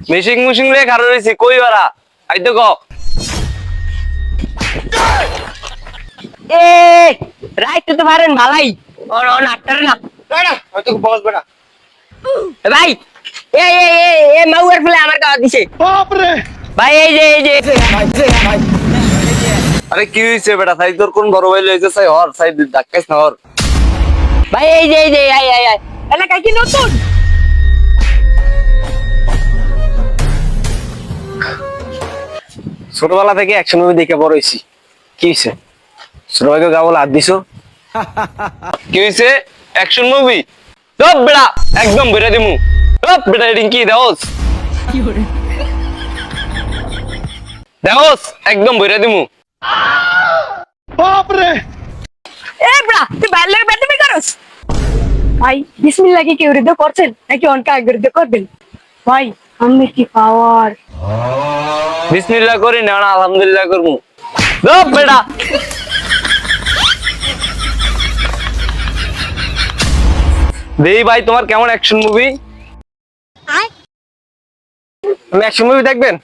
মেশিং মুশিং লে কারো রইছি কই বারা আইতো ক এ রাইট তো পারেন ভালাই ওর অন আটটারে না না হয়তো বস বেটা এ ভাই এ মাউয়ার ফেলে আমার গাওয়া দিছে বাপ রে ভাই এই যে আরে কি হইছে বেটা সাই তোর কোন বড় ভাই লইছে সাই হর সাই ধাক্কাইছ না হর ভাই এই যে আই এলাকায় কি নতুন ছোটবেলা থেকে অ্যাকশন মুভি দেখে বড় হইছি কি হইছে ছোট ভাইকে গাবল হাত দিছো কি হইছে অ্যাকশন মুভি সব বেটা একদম বেটা দিমু সব বেটা রিঙ্কি দেওস দেওস একদম বেটা দিমু বাপ রে এ ব্রা তুই বাইরের ব্যাটমি করস ভাই বিসমিল্লাহ কি কেউ রিদো করছেন নাকি অনকা রিদো করবেন ভাই আমি কি পাওয়ার বিসমিল্লাহ করি না না আলহামদুলিল্লাহ করমু সব বেটা দেই ভাই তোমার কেমন অ্যাকশন মুভি আমি অ্যাকশন মুভি দেখবেন